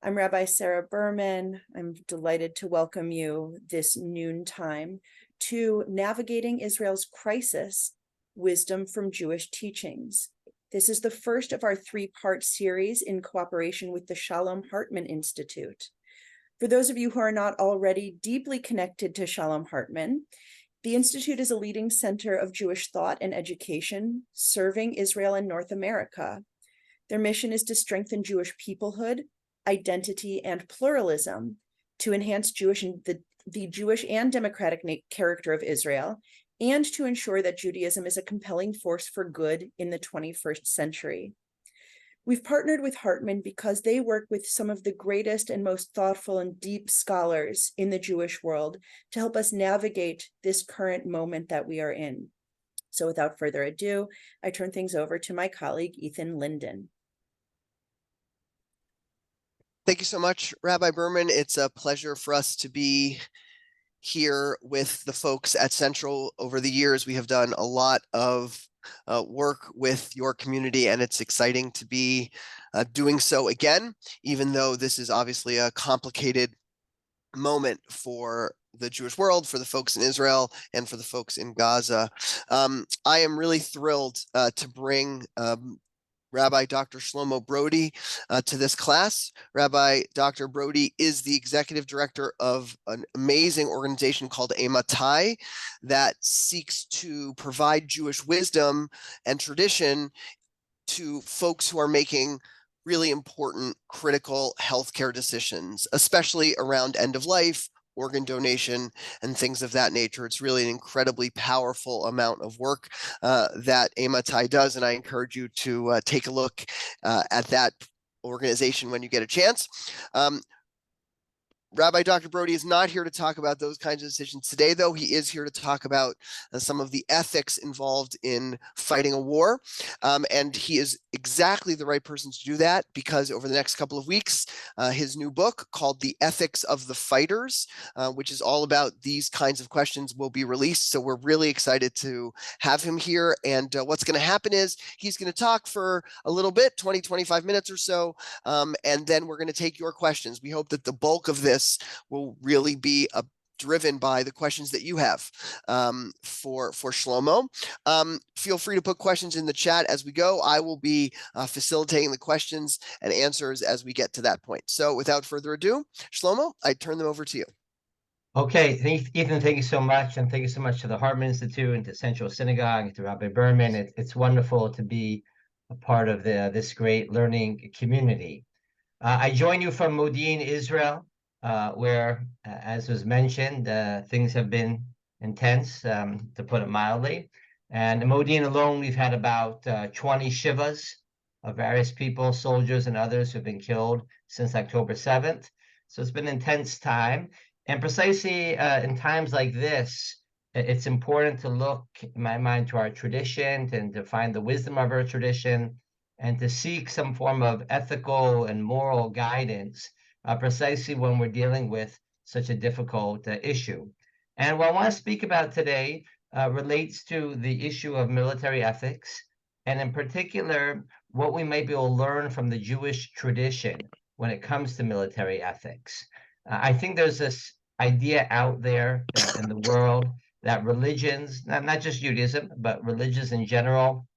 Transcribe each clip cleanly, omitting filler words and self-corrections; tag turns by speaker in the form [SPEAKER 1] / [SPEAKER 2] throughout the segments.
[SPEAKER 1] I'm Rabbi Sarah Berman. I'm delighted to welcome you this noontime to Navigating Israel's Crisis, Wisdom from Jewish Teachings. This is the first of our three-part series in cooperation with the Shalom Hartman Institute. For those of you who are not already deeply connected to Shalom Hartman, the Institute is a leading center of Jewish thought and education, serving Israel and North America. Their mission is to strengthen Jewish peoplehood, identity, and pluralism, to enhance the Jewish and democratic character of Israel, and to ensure that Judaism is a compelling force for good in the 21st century. We've partnered with Hartman because they work with some of the greatest and most thoughtful and deep scholars in the Jewish world to help us navigate this current moment that we are in. So without further ado, I turn things over to my colleague, Ethan Linden.
[SPEAKER 2] Thank you so much, Rabbi Berman. It's a pleasure for us to be here with the folks at Central. Over the years, we have done a lot of work with your community, and it's exciting to be doing so again, even though this is obviously a complicated moment for the Jewish world, for the folks in Israel, and for the folks in Gaza. I am really thrilled to bring Rabbi Dr. Shlomo Brady to this class. Rabbi Dr. Brady is the executive director of an amazing organization called Ematai that seeks to provide Jewish wisdom and tradition to folks who are making really important, critical healthcare decisions, especially around end of life, organ donation, and things of that nature. It's really an incredibly powerful amount of work that Ematai does, and I encourage you to take a look at that organization when you get a chance. Rabbi Dr. Brady is not here to talk about those kinds of decisions today, though. He is here to talk about some of the ethics involved in fighting a war. And he is exactly the right person to do that, because over the next couple of weeks, his new book called The Ethics of the Fighters, which is all about these kinds of questions, will be released. So we're really excited to have him here. And what's going to happen is he's going to talk for a little bit, 20, 25 minutes or so, and then we're going to take your questions. We hope that the bulk of this will really be driven by the questions that you have for Shlomo. Feel free to put questions in the chat as we go. I will be facilitating the questions and answers as we get to that point. So without further ado, Shlomo, I turn them over to you.
[SPEAKER 3] Okay, Ethan, thank you so much. And thank you so much to the Hartman Institute and to Central Synagogue, to Rabbi Berman. It's wonderful to be a part of this great learning community. I join you from Modi'in, Israel, where, as was mentioned, things have been intense, to put it mildly. And in Modi'in alone, we've had about 20 shivas of various people, soldiers and others, who've been killed since October 7th. So it's been an intense time. And precisely in times like this, it's important to look, in my mind, to our tradition and to find the wisdom of our tradition and to seek some form of ethical and moral guidance precisely when we're dealing with such a difficult issue. And what I want to speak about today relates to the issue of military ethics, and in particular, what we might be able to learn from the Jewish tradition when it comes to military ethics. I think there's this idea out there in the world that religions, not just Judaism, but religions in general,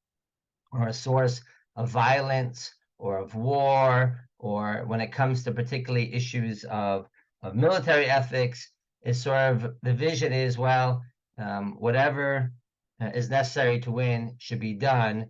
[SPEAKER 3] are a source of violence or of war, or when it comes to particularly issues of military ethics, is sort of the vision is, well, whatever is necessary to win should be done,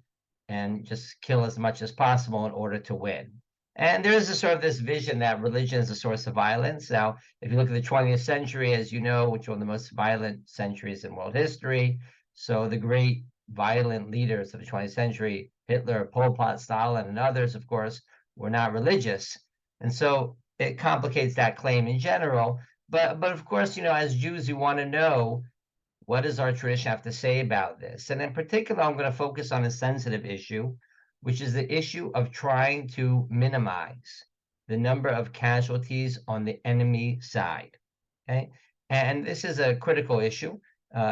[SPEAKER 3] and just kill as much as possible in order to win. And there is a sort of this vision that religion is a source of violence. Now, if you look at the 20th century, as you know, which is one of the most violent centuries in world history, so the great violent leaders of the 20th century, Hitler, Pol Pot, Stalin, and others, of course, were not religious. And so it complicates that claim in general. But of course, you know, as Jews, you want to know, what does our tradition have to say about this? And in particular, I'm going to focus on a sensitive issue, which is the issue of trying to minimize the number of casualties on the enemy side. Okay? And this is a critical issue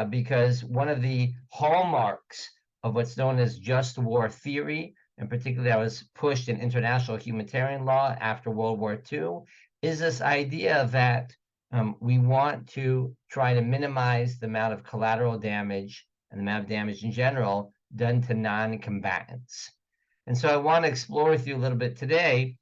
[SPEAKER 3] because one of the hallmarks of what's known as just war theory, and particularly that was pushed in international humanitarian law after World War II, is this idea that we want to try to minimize the amount of collateral damage and the amount of damage in general done to non-combatants. And so I want to explore with you a little bit today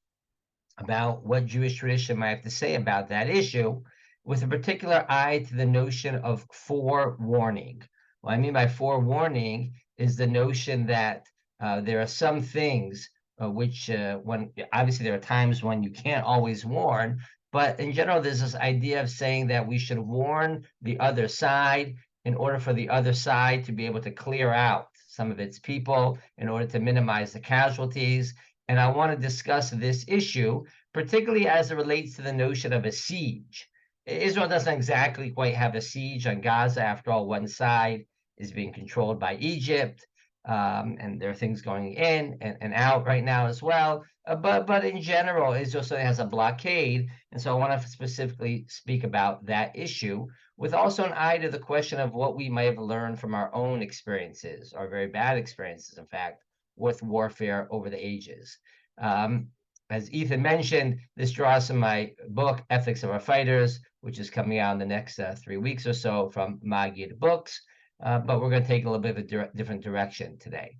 [SPEAKER 3] about what Jewish tradition might have to say about that issue, with a particular eye to the notion of forewarning. What I mean by forewarning is the notion that there are some things which, when obviously there are times when you can't always warn, but in general, there's this idea of saying that we should warn the other side in order for the other side to be able to clear out some of its people in order to minimize the casualties. And I want to discuss this issue, particularly as it relates to the notion of a siege. Israel doesn't exactly quite have a siege on Gaza. After all, one side is being controlled by Egypt, and there are things going in and out right now as well. But in general, Israel certainly has a blockade. And so I want to specifically speak about that issue, with also an eye to the question of what we might have learned from our own experiences, our very bad experiences, in fact, with warfare over the ages. As Ethan mentioned, this draws from my book, Ethics of Our Fighters, which is coming out in the next 3 weeks or so from Magid Books. But we're going to take a little bit of a different direction today.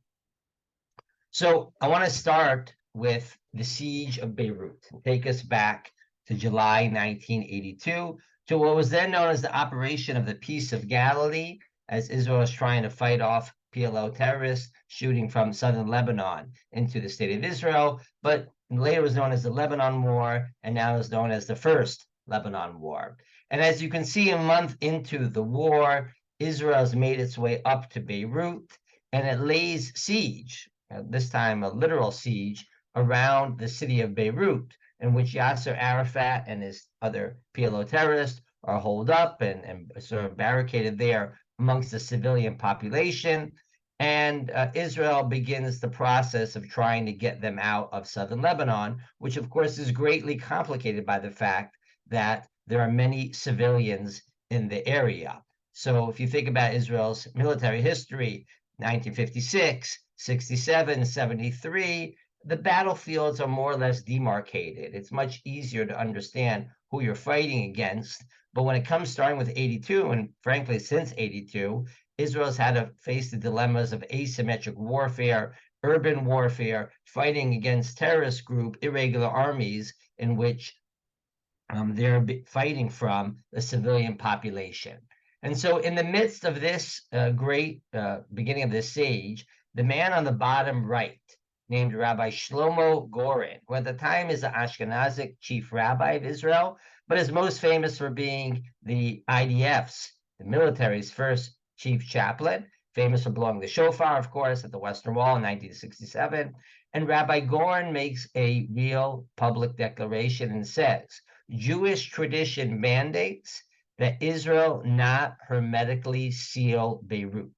[SPEAKER 3] So I want to start with the siege of Beirut, take us back to July 1982, to what was then known as the Operation of the Peace of Galilee, as Israel was trying to fight off PLO terrorists shooting from southern Lebanon into the state of Israel, but later was known as the Lebanon War, and now is known as the First Lebanon War. And as you can see, a month into the war, Israel has made its way up to Beirut, and it lays siege, this time a literal siege, around the city of Beirut, in which Yasser Arafat and his other PLO terrorists are holed up and sort of barricaded there amongst the civilian population. And Israel begins the process of trying to get them out of southern Lebanon, which of course is greatly complicated by the fact that there are many civilians in the area. So if you think about Israel's military history, 1956, 67, 73, the battlefields are more or less demarcated. It's much easier to understand who you're fighting against. But when it comes starting with 82, and frankly, since 82, Israel's had to face the dilemmas of asymmetric warfare, urban warfare, fighting against terrorist group, irregular armies in which they're fighting from the civilian population. And so in the midst of this great beginning of this siege, the man on the bottom right, named Rabbi Shlomo Brady, who at the time is the Ashkenazic chief rabbi of Israel, but is most famous for being the IDF's, the military's first chief chaplain, famous for blowing the shofar, of course, at the Western Wall in 1967. And Rabbi Brady makes a real public declaration and says, Jewish tradition mandates that Israel not hermetically seal Beirut.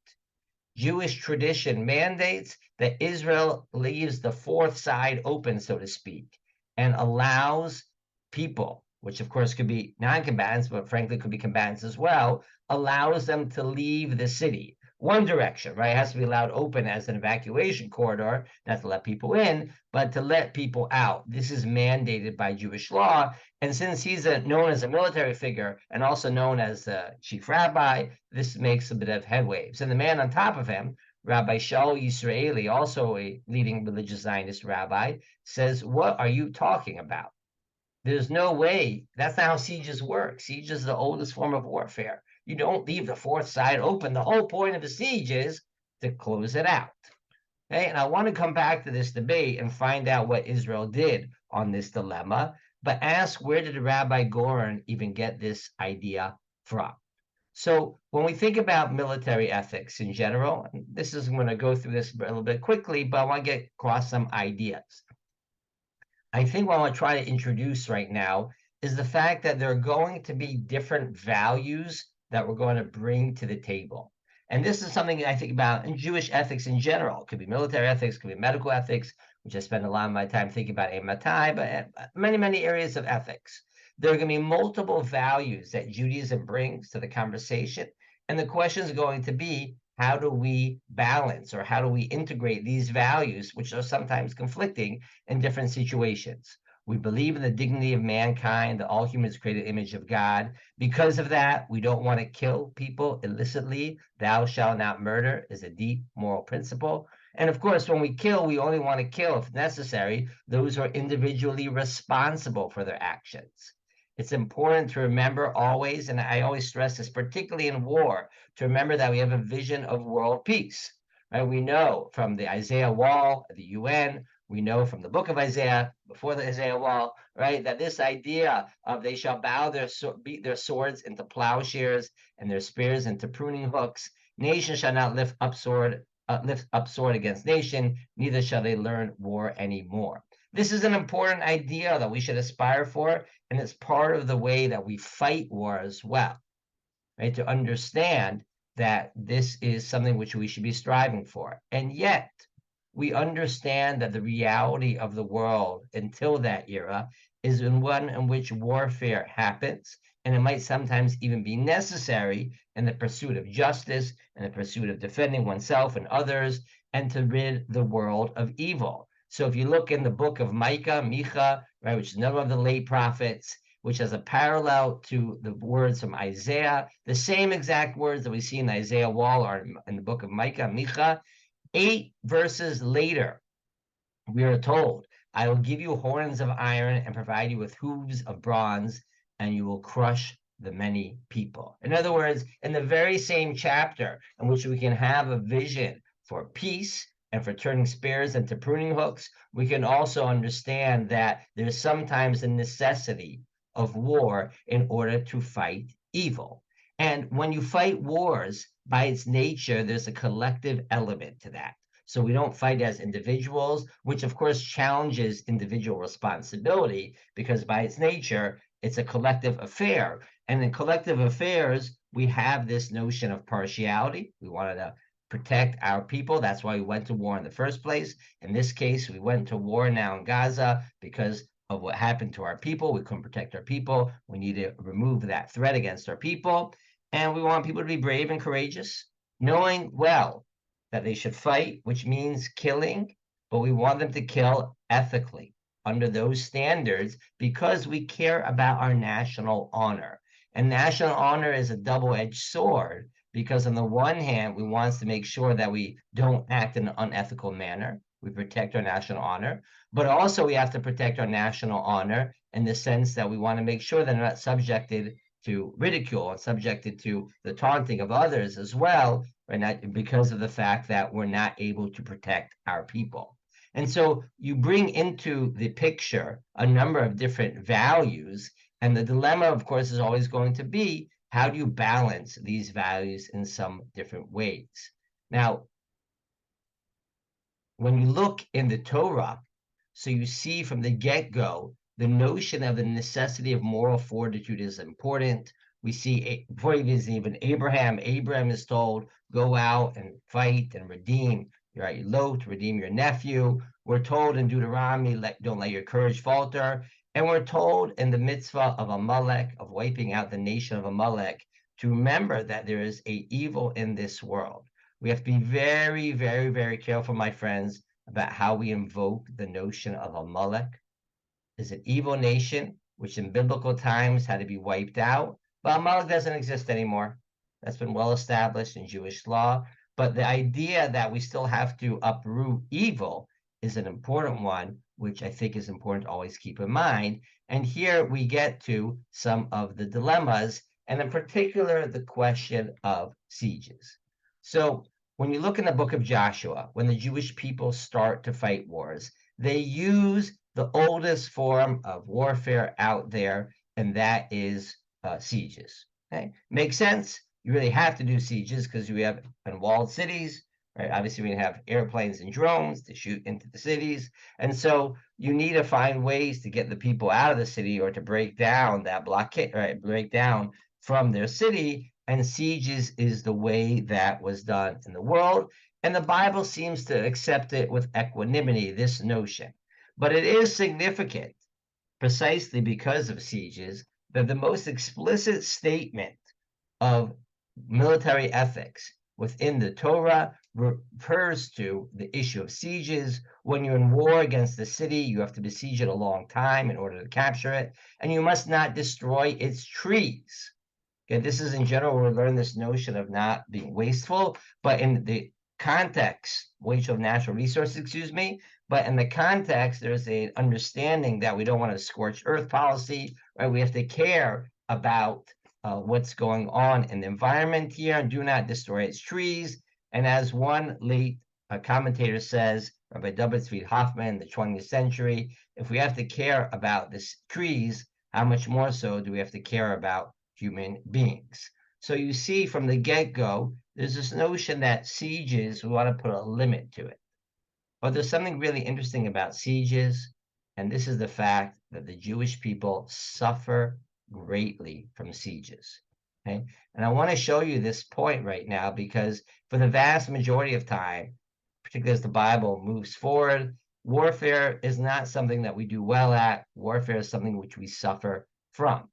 [SPEAKER 3] Jewish tradition mandates that Israel leaves the fourth side open, so to speak, and allows people, which of course could be non-combatants, but frankly could be combatants as well, allows them to leave the city. One direction, right? It has to be allowed open as an evacuation corridor, not to let people in, but to let people out. This is mandated by Jewish law. And since he's known as a military figure and also known as the chief rabbi, this makes a bit of headwaves. And the man on top of him, Rabbi Shaul Yisraeli, also a leading religious Zionist rabbi, says, what are you talking about? There's no way. That's not how sieges work. Siege is the oldest form of warfare. You don't leave the fourth side open. The whole point of a siege is to close it out. Okay? And I want to come back to this debate and find out what Israel did on this dilemma, but ask, where did Rabbi Brady even get this idea from? So when we think about military ethics in general, this is, I'm going to go through this a little bit quickly, but I want to get across some ideas. I think what I want to try to introduce right now is the fact that there are going to be different values that we're going to bring to the table. And this is something I think about in Jewish ethics in general. It could be military ethics, it could be medical ethics, which I spend a lot of my time thinking about Matai, but many, many areas of ethics. There are going to be multiple values that Judaism brings to the conversation. And the question is going to be, how do we balance, or how do we integrate these values, which are sometimes conflicting in different situations? We believe in the dignity of mankind, that all humans created image of God. Because of that, we don't want to kill people illicitly. Thou shalt not murder is a deep moral principle. And of course, when we kill, we only want to kill, if necessary, those who are individually responsible for their actions. It's important to remember always, and I always stress this, particularly in war, to remember that we have a vision of world peace. Right? We know from the Isaiah Wall, the UN, we know from the book of Isaiah, before the Isaiah Wall, right, that this idea of they shall beat their swords into plowshares and their spears into pruning hooks. Nation shall not lift up sword against nation, neither shall they learn war anymore. This is an important idea that we should aspire for, and it's part of the way that we fight war as well, right? To understand that this is something which we should be striving for. And yet, we understand that the reality of the world until that era is one in which warfare happens, and it might sometimes even be necessary in the pursuit of justice and the pursuit of defending oneself and others, and to rid the world of evil. So if you look in the book of Micha, right, which is another of the late prophets, which has a parallel to the words from Isaiah, the same exact words that we see in Isaiah Wall are in the book of Micha. 8 verses later, we are told, I will give you horns of iron and provide you with hooves of bronze, and you will crush the many people. In other words, in the very same chapter in which we can have a vision for peace and for turning spears into pruning hooks, we can also understand that there's sometimes a necessity of war in order to fight evil. And when you fight wars, by its nature, there's a collective element to that. So we don't fight as individuals, which of course challenges individual responsibility, because by its nature, it's a collective affair. And in collective affairs, we have this notion of partiality. We wanted to protect our people. That's why we went to war in the first place. In this case, we went to war now in Gaza because of what happened to our people. We couldn't protect our people. We need to remove that threat against our people. And we want people to be brave and courageous, knowing well that they should fight, which means killing, but we want them to kill ethically under those standards, because we care about our national honor. And national honor is a double-edged sword, because on the one hand, we want to make sure that we don't act in an unethical manner. We protect our national honor, but also we have to protect our national honor in the sense that we want to make sure that they're not subjected to ridicule and subjected to the taunting of others as well, right? Not because of the fact that we're not able to protect our people. And so you bring into the picture a number of different values, and the dilemma, of course, is always going to be, how do you balance these values in some different ways? Now, when you look in the Torah, so you see from the get-go, the notion of the necessity of moral fortitude is important. We see, before even Abraham is told, go out and fight and redeem your Lot, redeem your nephew. We're told in Deuteronomy, don't let your courage falter. And we're told in the mitzvah of Amalek, of wiping out the nation of Amalek, to remember that there is an evil in this world. We have to be very, very, very careful, my friends, about how we invoke the notion of Amalek. Is an evil nation, which in biblical times had to be wiped out. But Amalek doesn't exist anymore. That's been well established in Jewish law. But the idea that we still have to uproot evil is an important one, which I think is important to always keep in mind. And here we get to some of the dilemmas, and in particular, the question of sieges. So when you look in the book of Joshua, when the Jewish people start to fight wars, they use the oldest form of warfare out there, and that is sieges. Okay, makes sense. You really have to do sieges because we have unwalled cities, right? Obviously, we have airplanes and drones to shoot into the cities, and so you need to find ways to get the people out of the city or to break down that blockade, right? Break down from their city, and sieges is the way that was done in the world, and the Bible seems to accept it with equanimity, this notion. But it is significant, precisely because of sieges, that the most explicit statement of military ethics within the Torah refers to the issue of sieges. When you're in war against the city, you have to besiege it a long time in order to capture it, and you must not destroy its trees. Okay, this is in general, we learn this notion of not being wasteful, but in the context, waste of natural resources, excuse me, but in the context, there's an understanding that we don't want a scorched earth policy, right? We have to care about what's going on in the environment here and do not destroy its trees. And as one late commentator says, Rabbi W. Hartman in the 20th century, if we have to care about these trees, how much more so do we have to care about human beings? So you see from the get-go, there's this notion that sieges, we want to put a limit to it. But there's something really interesting about sieges, and this is the fact that the Jewish people suffer greatly from sieges. Okay? And I want to show you this point right now because for the vast majority of time, particularly as the Bible moves forward, warfare is not something that we do well at. Warfare is something which we suffer from.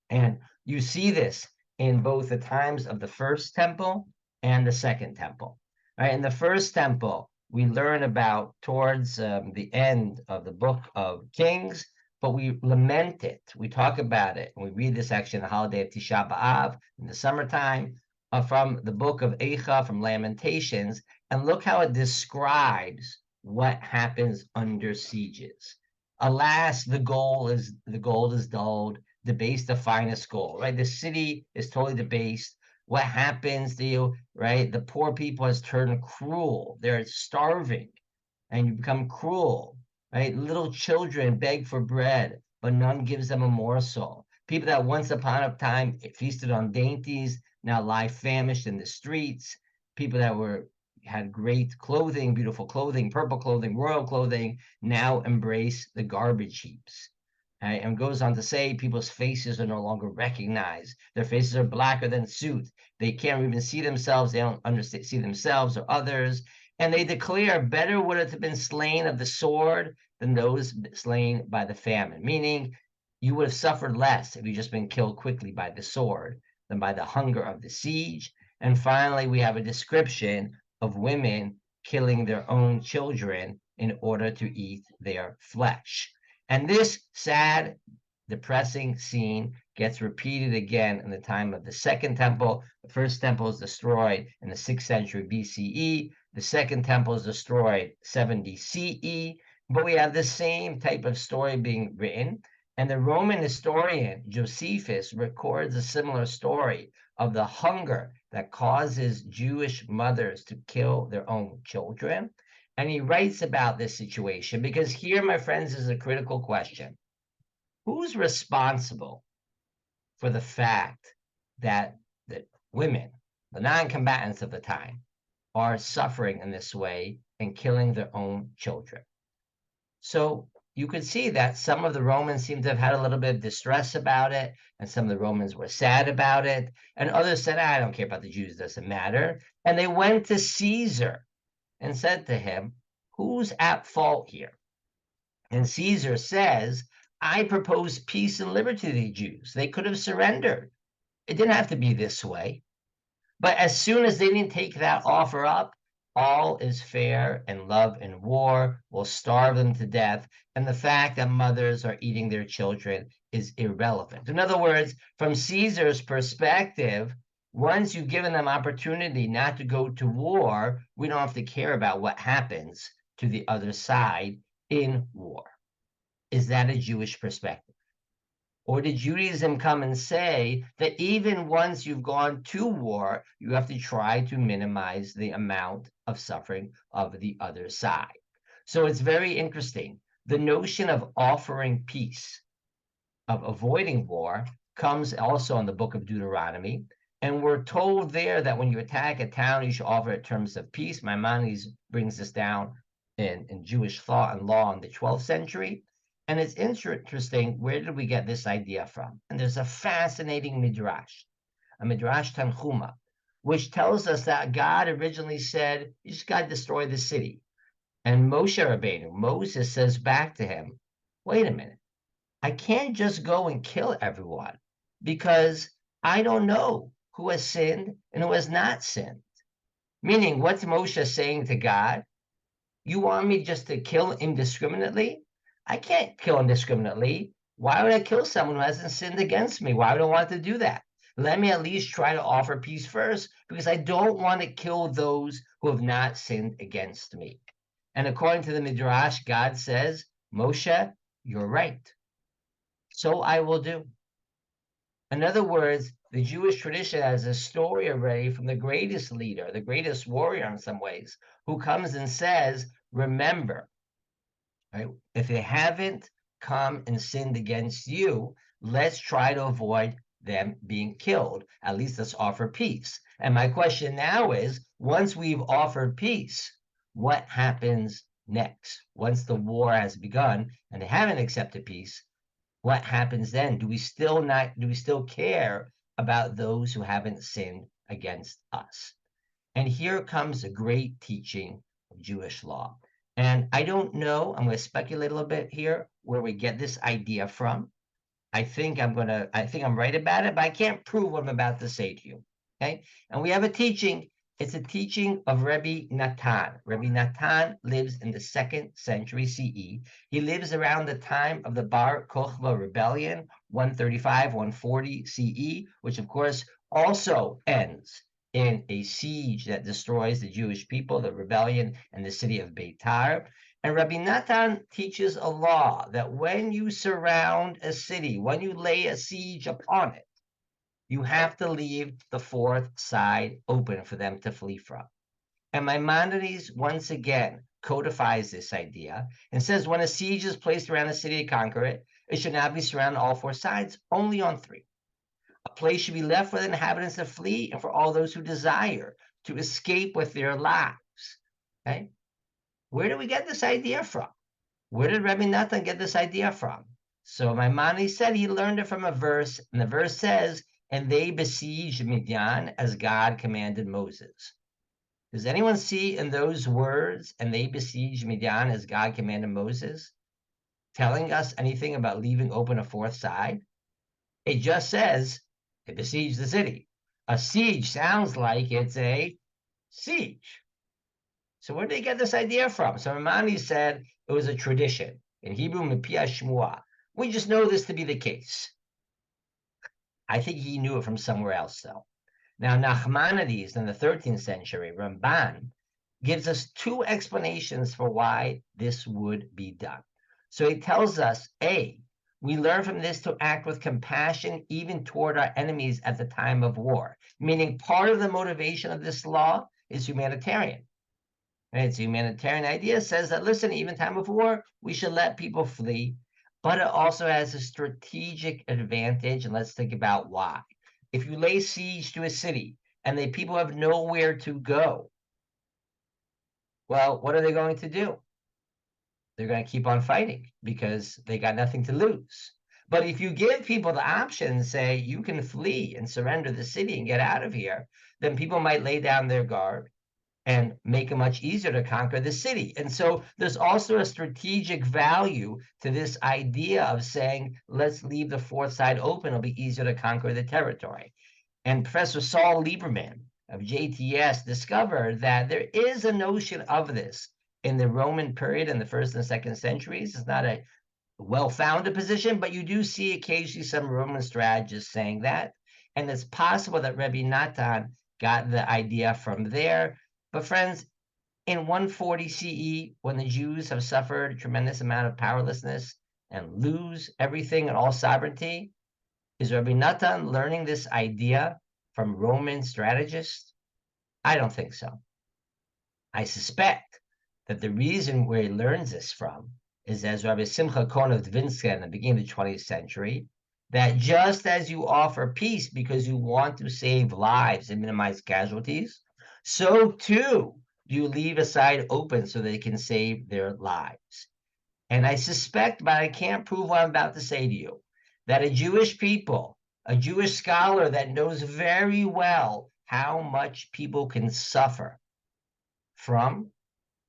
[SPEAKER 3] And you see this in both the times of the first temple and the second temple. Right? In the first temple, we learn about towards the end of the book of Kings, but we lament it. We talk about it. And we read this actually in the holiday of Tisha B'Av in the summertime from the book of Eicha, from Lamentations. And look how it describes what happens under sieges. Alas, the gold is dulled, debased the finest gold, right? The city is totally debased. What happens to you, right? The poor people has turned cruel. They're starving and you become cruel, right? Little children beg for bread, but none gives them a morsel. People that once upon a time feasted on dainties now lie famished in the streets. People that had great clothing, beautiful clothing, purple clothing, royal clothing, now embrace the garbage heaps. Right? And goes on to say people's faces are no longer recognized. Their faces are blacker than soot. They can't even see themselves. They don't see themselves or others. And they declare, better would it have been slain of the sword than those slain by the famine. Meaning, you would have suffered less if you just been killed quickly by the sword than by the hunger of the siege. And finally, we have a description of women killing their own children in order to eat their flesh. And this sad, depressing scene gets repeated again in the time of the second temple. The first temple is destroyed in the 6th century BCE. The second temple is destroyed 70 CE. But we have the same type of story being written. And the Roman historian Josephus records a similar story of the hunger that causes Jewish mothers to kill their own children. And he writes about this situation because here, my friends, is a critical question. Who's responsible for the fact that the women, the non-combatants of the time, are suffering in this way and killing their own children? So you could see that some of the Romans seem to have had a little bit of distress about it, and some of the Romans were sad about it, and others said, I don't care about the Jews, doesn't matter. And they went to Caesar and said to him, who's at fault here? And Caesar says, I propose peace and liberty to the Jews. They could have surrendered. It didn't have to be this way. But as soon as they didn't take that offer up, all is fair and love and war will starve them to death. And the fact that mothers are eating their children is irrelevant. In other words, from Caesar's perspective, once you've given them opportunity not to go to war, we don't have to care about what happens to the other side in war. Is that a Jewish perspective? Or did Judaism come and say that even once you've gone to war, you have to try to minimize the amount of suffering of the other side? So it's very interesting. The notion of offering peace, of avoiding war, comes also in the book of Deuteronomy. And we're told there that when you attack a town, you should offer it terms of peace. Maimonides brings this down in Jewish thought and law in the 12th century. And it's interesting, where did we get this idea from? And there's a fascinating midrash, a midrash Tanchuma, which tells us that God originally said, you just got to destroy the city. And Moshe Rabbeinu, Moses, says back to him, wait a minute, I can't just go and kill everyone because I don't know who has sinned and who has not sinned. Meaning, what's Moshe saying to God? You want me just to kill indiscriminately? I can't kill indiscriminately. Why would I kill someone who hasn't sinned against me? Why would I want to do that? Let me at least try to offer peace first, because I don't want to kill those who have not sinned against me. And according to the Midrash, God says, Moshe, you're right. So I will do. In other words, the Jewish tradition has a story already from the greatest leader, the greatest warrior in some ways, who comes and says, remember, right? If they haven't come and sinned against you, let's try to avoid them being killed. At least let's offer peace. And my question now is, once we've offered peace, what happens next? Once the war has begun and they haven't accepted peace, what happens then? Do we still care about those who haven't sinned against us? And here comes a great teaching of Jewish law. And I don't know, I'm going to speculate a little bit here where we get this idea from. I think I'm right about it, but I can't prove what I'm about to say to you. Okay. And we have a teaching. It's a teaching of Rabbi Natan. Rabbi Natan lives in the 2nd century CE. He lives around the time of the Bar Kokhba rebellion, 135, 140 CE, which of course also ends in a siege that destroys the Jewish people, the rebellion in the city of Beitar. And Rabbi Natan teaches a law that when you surround a city, when you lay a siege upon it, you have to leave the 4th side open for them to flee from. And Maimonides once again codifies this idea and says when a siege is placed around a city to conquer it, it should not be surrounded on all 4 sides, only on 3. A place should be left for the inhabitants to flee and for all those who desire to escape with their lives. Okay? Where do we get this idea from? Where did Rabbi Natan get this idea from? So Maimonides said he learned it from a verse, and the verse says, and they besieged Midian as God commanded Moses. Does anyone see in those words, and they besieged Midian as God commanded Moses, telling us anything about leaving open a 4th side? It just says they besieged the city. A siege sounds like it's a siege. So where did they get this idea from? So Maimonides said it was a tradition. In Hebrew, mipia shmua. We just know this to be the case. I think he knew it from somewhere else, though. Now, Nachmanides in the 13th century, Ramban, gives us 2 explanations for why this would be done. So he tells us, A, we learn from this to act with compassion even toward our enemies at the time of war, meaning part of the motivation of this law is humanitarian. Right? It's a humanitarian idea, says that, listen, even time of war, we should let people flee, but it also has a strategic advantage, and let's think about why. If you lay siege to a city and the people have nowhere to go, well, what are they going to do? They're going to keep on fighting because they got nothing to lose. But if you give people the option and say, you can flee and surrender the city and get out of here, then people might lay down their guard and make it much easier to conquer the city. And so there's also a strategic value to this idea of saying, let's leave the 4th side open. It'll be easier to conquer the territory. And Professor Saul Lieberman of JTS discovered that there is a notion of this in the Roman period in the 1st and 2nd centuries. It's not a well-founded position, but you do see occasionally some Roman strategists saying that. And it's possible that Rabbi Natan got the idea from there. But friends, in 140 CE, when the Jews have suffered a tremendous amount of powerlessness and lose everything and all sovereignty, is Rabbi Natan learning this idea from Roman strategists? I don't think so. I suspect that the reason where he learns this from is, as Rabbi Simcha Cohen of Dvinska in the beginning of the 20th century, that just as you offer peace because you want to save lives and minimize casualties, so too do you leave a side open so they can save their lives. And I suspect, but I can't prove what I'm about to say to you, that a Jewish people, a Jewish scholar that knows very well how much people can suffer from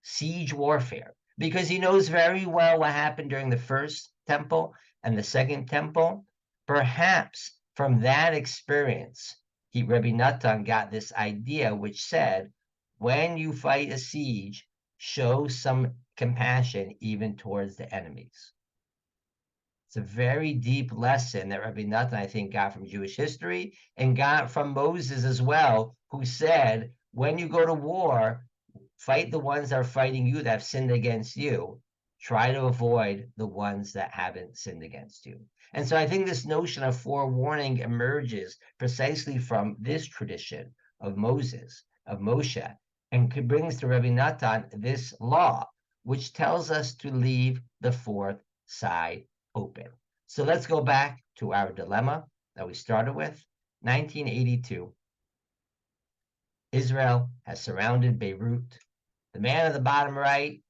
[SPEAKER 3] siege warfare, because he knows very well what happened during the 1st temple and the 2nd temple. Perhaps from that experience, Rabbi Natan got this idea, which said, when you fight a siege, show some compassion even towards the enemies. It's a very deep lesson that Rabbi Natan, I think, got from Jewish history and got from Moses as well, who said, when you go to war, fight the ones that are fighting you that have sinned against you. Try to avoid the ones that haven't sinned against you. And so I think this notion of forewarning emerges precisely from this tradition of Moses, of Moshe, and brings to Rabbi Natan this law, which tells us to leave the fourth side open. So let's go back to our dilemma that we started with. 1982. Israel has surrounded Beirut. The man at the bottom right,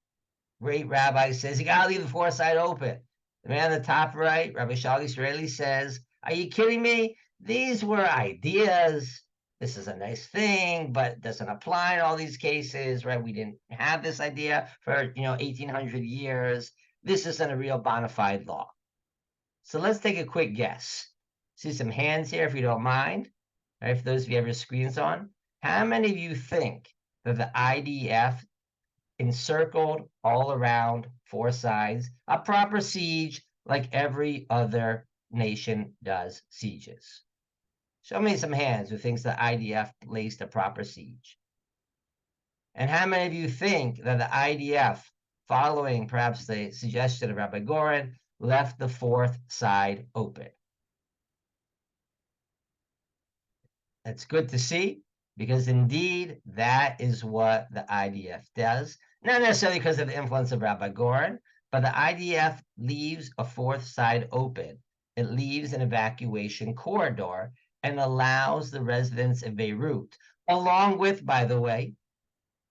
[SPEAKER 3] great rabbi, says you gotta leave the fourth side open. The man at the top right, Rabbi Shlomo Brady, says, are you kidding me? These were ideas. This is a nice thing, but it doesn't apply in all these cases, right? We didn't have this idea for 1,800 years. This isn't a real bona fide law. So let's take a quick guess. See some hands here, if you don't mind. Right, for those of you have your screens on. How many of you think that the IDF encircled all around four sides a proper siege like every other nation does sieges? Show me some hands who thinks the IDF placed a proper siege. And how many of you think that the IDF, following perhaps the suggestion of Rabbi Goren, left the fourth side open? That's good to see, because indeed that is what the IDF does. Not necessarily because of the influence of Rabbi Goren, but the IDF leaves a fourth side open. It leaves an evacuation corridor and allows the residents of Beirut, along with, by the way,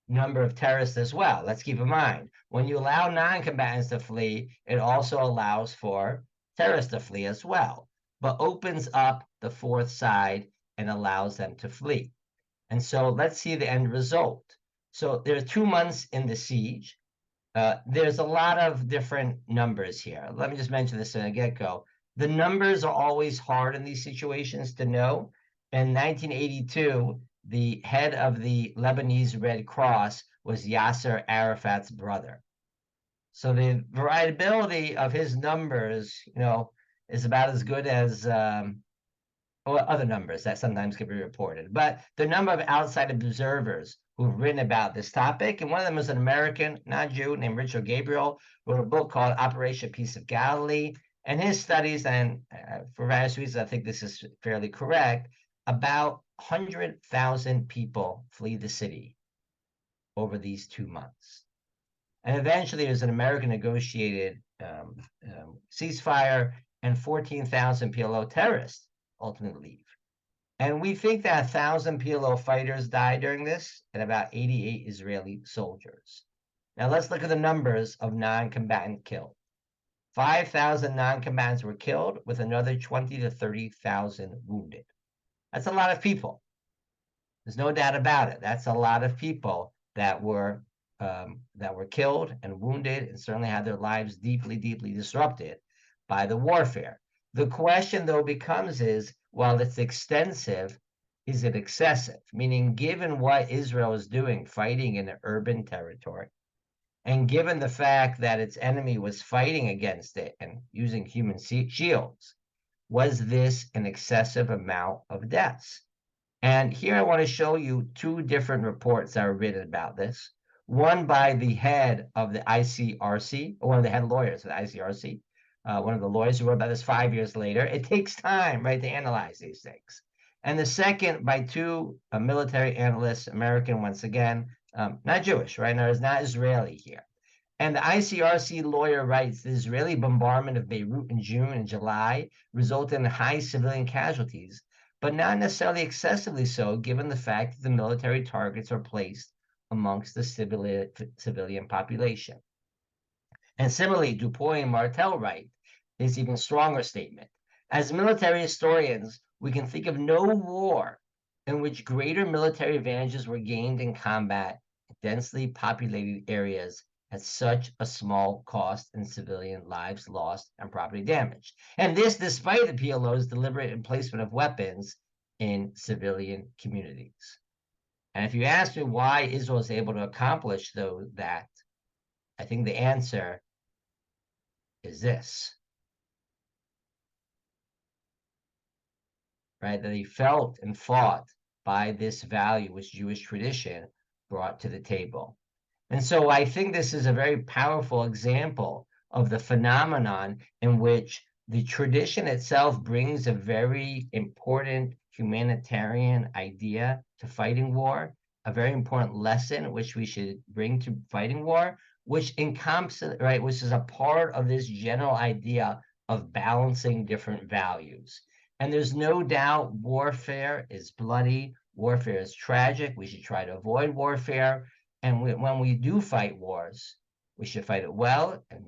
[SPEAKER 3] number of terrorists as well. Let's keep in mind, when you allow non-combatants to flee, it also allows for terrorists to flee as well, but opens up the fourth side and allows them to flee. And so let's see the end result. So there are 2 months in the siege. There's a lot of different numbers here. Let me just mention this in the get-go. The numbers are always hard in these situations to know. In 1982, the head of the Lebanese Red Cross was Yasser Arafat's brother. So the variability of his numbers, is about as good as other numbers that sometimes can be reported. But the number of outside observers who've written about this topic, and one of them was an American, not Jew, named Richard Gabriel, wrote a book called Operation Peace of Galilee. And his studies, and for various reasons, I think this is fairly correct, about 100,000 people flee the city over these 2 months. And eventually there's an American negotiated ceasefire, and 14,000 PLO terrorists ultimately leave. And we think that 1,000 PLO fighters died during this and about 88 Israeli soldiers. Now let's look at the numbers of non-combatant killed. 5,000 non-combatants were killed, with another 20 to 30,000 wounded. That's a lot of people. There's no doubt about it. That's a lot of people that were killed and wounded, and certainly had their lives deeply, deeply disrupted by the warfare. The question, though, becomes while it's extensive, is it excessive? Meaning, given what Israel is doing, fighting in an urban territory, and given the fact that its enemy was fighting against it and using human shields, was this an excessive amount of deaths? And here I want to show you 2 different reports that are written about this. One by the head of the ICRC, or one of the head lawyers of the ICRC, one of the lawyers who wrote about this 5 years later. It takes time, right, to analyze these things. And the second by 2 military analysts, American once again, not Jewish, right? Now, it's not Israeli here. And the ICRC lawyer writes, the Israeli bombardment of Beirut in June and July resulted in high civilian casualties, but not necessarily excessively so, given the fact that the military targets are placed amongst the civilian population. And similarly, Dupuy and Martel write this even stronger statement. As military historians, we can think of no war in which greater military advantages were gained in combat in densely populated areas at such a small cost in civilian lives lost and property damaged. And this despite the PLO's deliberate emplacement of weapons in civilian communities. And if you ask me why Israel is able to accomplish that, I think the answer is this, right? That he felt and fought by this value which Jewish tradition brought to the table. And so I think this is a very powerful example of the phenomenon in which the tradition itself brings a very important humanitarian idea to fighting war, a very important lesson which we should bring to fighting war, which encompasses, right, which is a part of this general idea of balancing different values. And there's no doubt warfare is bloody, warfare is tragic. We should try to avoid warfare. And when we do fight wars, we should fight it well and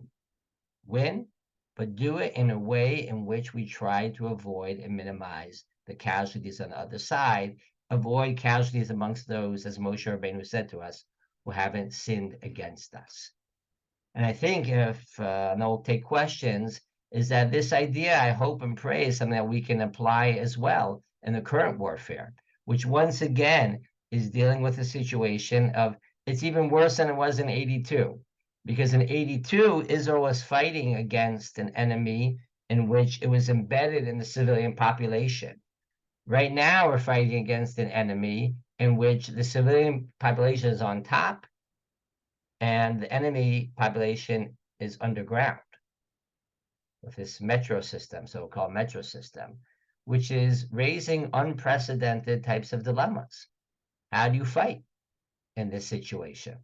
[SPEAKER 3] win, but do it in a way in which we try to avoid and minimize the casualties on the other side, avoid casualties amongst those, as Moshe Rabbeinu said to us, who haven't sinned against us. And I think if, and I'll take questions, is that this idea, I hope and pray, is something that we can apply as well in the current warfare, which once again is dealing with a situation of, it's even worse than it was in 82, because in 82, Israel was fighting against an enemy in which it was embedded in the civilian population. Right now, we're fighting against an enemy in which the civilian population is on top and the enemy population is underground with this metro system, so-called metro system, which is raising unprecedented types of dilemmas. How do you fight in this situation?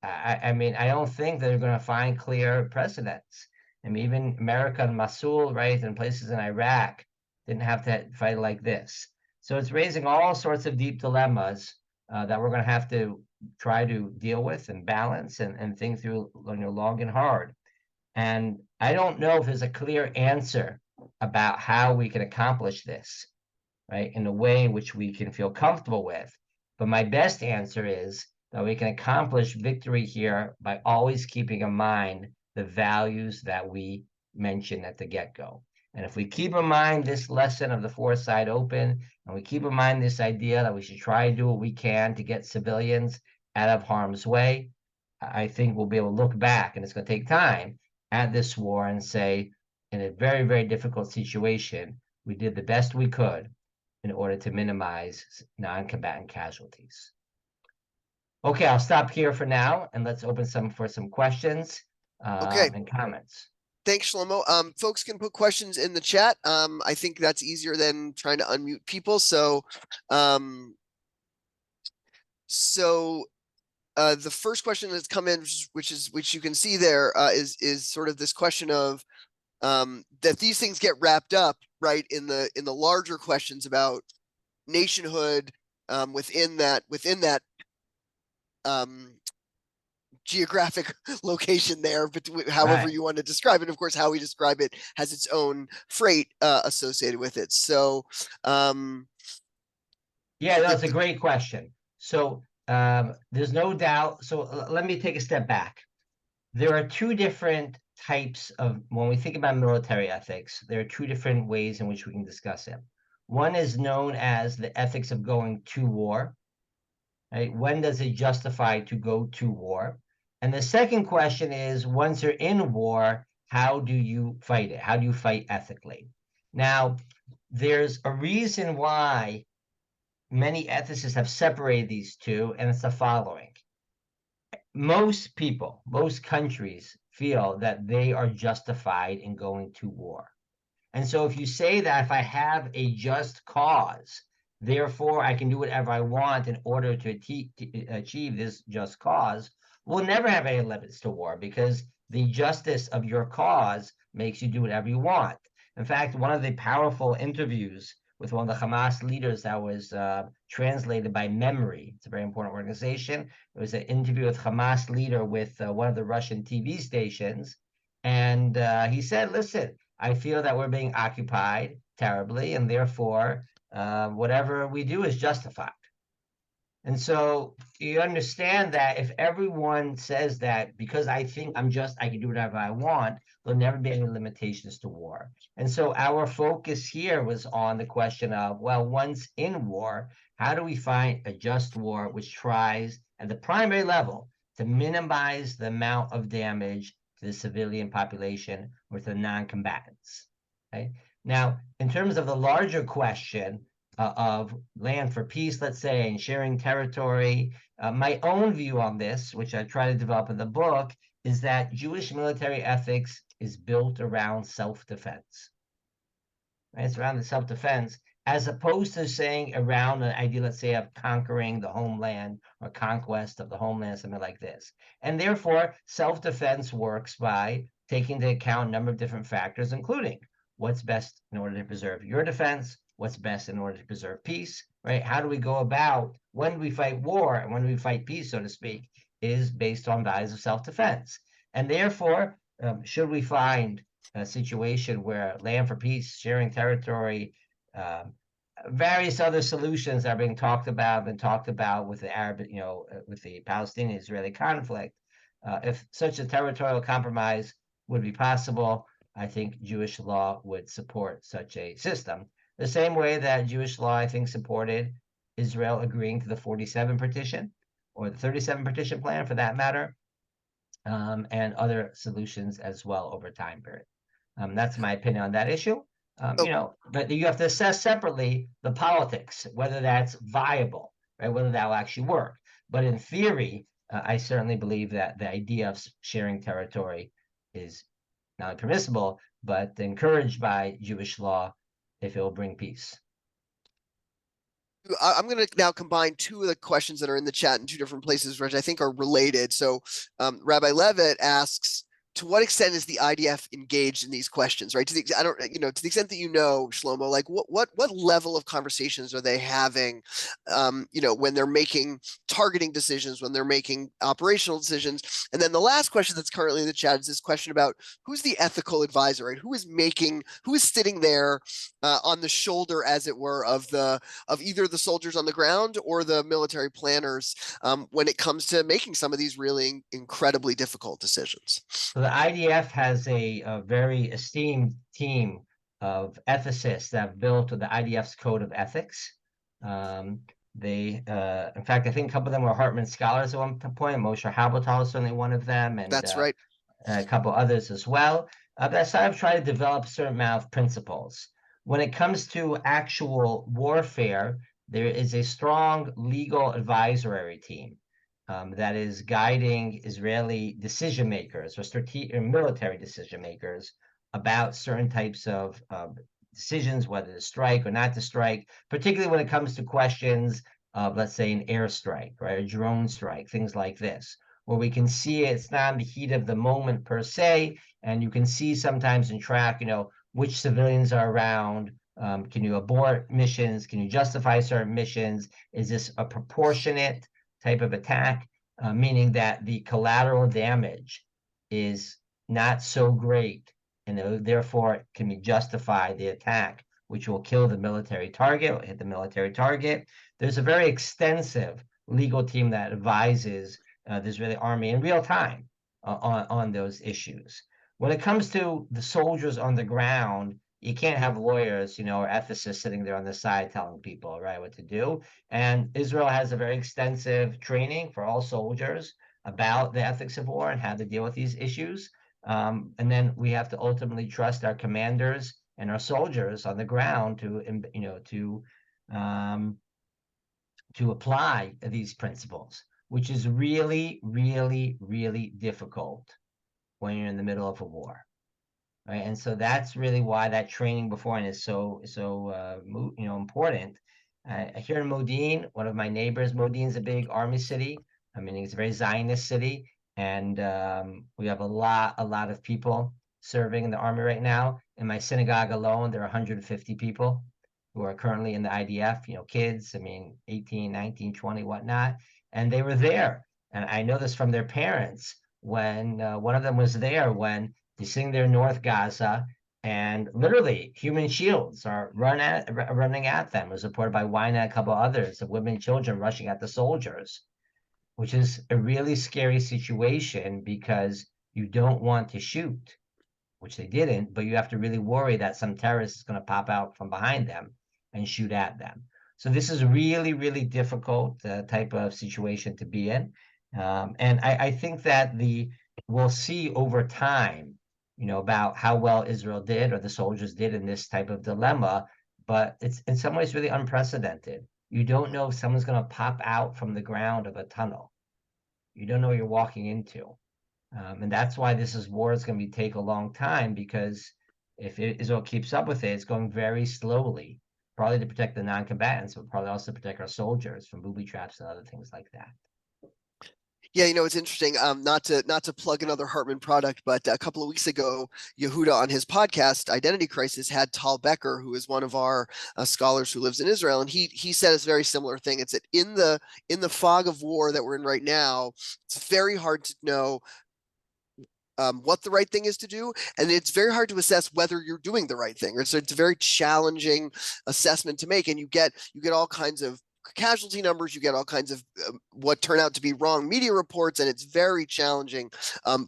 [SPEAKER 3] I mean, I don't think they're going to find clear precedents. I mean, even America and Mosul, right, and places in Iraq didn't have to fight like this. So it's raising all sorts of deep dilemmas that we're going to have to try to deal with and balance and think through, long and hard. And I don't know if there's a clear answer about how we can accomplish this, right, in a way which we can feel comfortable with. But my best answer is that we can accomplish victory here by always keeping in mind the values that we mentioned at the get-go. And if we keep in mind this lesson of the foresight open, and we keep in mind this idea that we should try to do what we can to get civilians out of harm's way, I think we'll be able to look back, and it's going to take time, at this war and say, in a very, very difficult situation, we did the best we could in order to minimize non-combatant casualties. Okay, I'll stop here for now, and let's open for some questions and comments.
[SPEAKER 2] Thanks, Shlomo. Folks can put questions in the chat. I think that's easier than trying to unmute people. So, the first question that's come in, which you can see there, is sort of this question of that these things get wrapped up, right, in the larger questions about nationhood within that geographic location there, but however you want to describe it. Of course, how we describe it has its own freight associated with it. So,
[SPEAKER 3] yeah, that's a great question. So there's no doubt. So let me take a step back. There are two different types of, when we think about military ethics, there are two different ways in which we can discuss it. One is known as the ethics of going to war. Right? When does it justify to go to war? And the second question is, once you're in war, how do you fight it? How do you fight ethically? Now, there's a reason why many ethicists have separated these two, and it's the following. Most people, most countries feel that they are justified in going to war. And so if you say that if I have a just cause, therefore I can do whatever I want in order to achieve this just cause, we'll never have any limits to war, because the justice of your cause makes you do whatever you want. In fact, one of the powerful interviews with one of the Hamas leaders that was translated by Memory, it's a very important organization. It was an interview with Hamas leader with one of the Russian TV stations. And he said, listen, I feel that we're being occupied terribly, and therefore whatever we do is justified. And so you understand that if everyone says that because I think I can do whatever I want, there'll never be any limitations to war. And so our focus here was on the question of, well, once in war, how do we find a just war which tries at the primary level to minimize the amount of damage to the civilian population or to the non-combatants? Okay. Now, in terms of the larger question, of land for peace, let's say, and sharing territory. My own view on this, which I try to develop in the book, is that Jewish military ethics is built around self-defense. Right? It's around the self-defense, as opposed to saying around an idea, let's say, of conquering the homeland or conquest of the homeland, something like this. And therefore, self-defense works by taking into account a number of different factors, including what's best in order to preserve your defense, what's best in order to preserve peace, right? How do we go about when we fight war and when we fight peace, so to speak, is based on values of self-defense. And therefore, should we find a situation where land for peace, sharing territory, various other solutions are being talked about with the Arab, with the Palestinian-Israeli conflict. If such a territorial compromise would be possible, I think Jewish law would support such a system. The same way that Jewish law, I think, supported Israel agreeing to the 47 partition or the 37 partition plan for that matter, and other solutions as well over time period. That's my opinion on that issue. But you have to assess separately the politics, whether that's viable, right? Whether that will actually work. But in theory, I certainly believe that the idea of sharing territory is not only permissible, but encouraged by Jewish law if it will bring peace.
[SPEAKER 2] I'm going to now combine two of the questions that are in the chat in two different places, which I think are related. So Rabbi Levitt asks, to what extent is the IDF engaged in these questions, right? To the extent that Shlomo, like what level of conversations are they having, when they're making targeting decisions, when they're making operational decisions? And then the last question that's currently in the chat is this question about who's the ethical advisor, right? Who is sitting there on the shoulder, as it were, of either the soldiers on the ground or the military planners when it comes to making some of these really incredibly difficult decisions.
[SPEAKER 3] So the IDF has a very esteemed team of ethicists that have built the IDF's code of ethics. In fact, I think a couple of them were Hartman scholars at one point. Moshe Habotal is certainly one of them, and
[SPEAKER 2] that's right.
[SPEAKER 3] A couple others as well. That side of trying to develop a certain amount of principles. When it comes to actual warfare, there is a strong legal advisory team that is guiding Israeli decision makers or military decision makers about certain types of decisions, whether to strike or not to strike, particularly when it comes to questions of, let's say, an airstrike, right, a drone strike, things like this, where we can see it's not in the heat of the moment per se, and you can see sometimes and track, which civilians are around. Can you abort missions? Can you justify certain missions? Is this a proportionate type of attack, meaning that the collateral damage is not so great, and therefore can be justify the attack, which will kill the military target, or hit the military target. There's a very extensive legal team that advises the Israeli army in real time on those issues. When it comes to the soldiers on the ground, you can't have lawyers, or ethicists sitting there on the side telling people, right, what to do. And Israel has a very extensive training for all soldiers about the ethics of war and how to deal with these issues. And then we have to ultimately trust our commanders and our soldiers on the ground to apply these principles, which is really, really, really difficult when you're in the middle of a war. Right? And so that's really why that training beforehand is so important. Here in Modin, one of my neighbors, Modin's a big army city. I mean, it's a very Zionist city, and we have a lot of people serving in the army right now. In my synagogue alone, there are 150 people who are currently in the IDF, kids, 18, 19, 20, whatnot. And they were there. And I know this from their parents when one of them was there when he's sitting there in North Gaza, And literally, human shields are running at them. It was reported by Wine and a couple others of women and children rushing at the soldiers, which is a really scary situation because you don't want to shoot, which they didn't, but you have to really worry that some terrorist is going to pop out from behind them and shoot at them. So this is really, really difficult type of situation to be in. And I think that we'll see over time, about how well Israel did or the soldiers did in this type of dilemma, but it's in some ways really unprecedented. You don't know if someone's going to pop out from the ground of a tunnel. You don't know what you're walking into. And that's why war is going to take a long time, because if Israel keeps up with it, it's going very slowly, probably to protect the non-combatants, but probably also protect our soldiers from booby traps and other things like that.
[SPEAKER 2] Yeah, it's interesting. Not to plug another Hartman product, but a couple of weeks ago, Yehuda on his podcast Identity Crisis had Tal Becker, who is one of our scholars who lives in Israel, and he said a very similar thing. It's that in the fog of war that we're in right now, it's very hard to know what the right thing is to do, and it's very hard to assess whether you're doing the right thing. So it's a very challenging assessment to make, and you get all kinds of casualty numbers, you get all kinds of what turn out to be wrong media reports, and it's very challenging,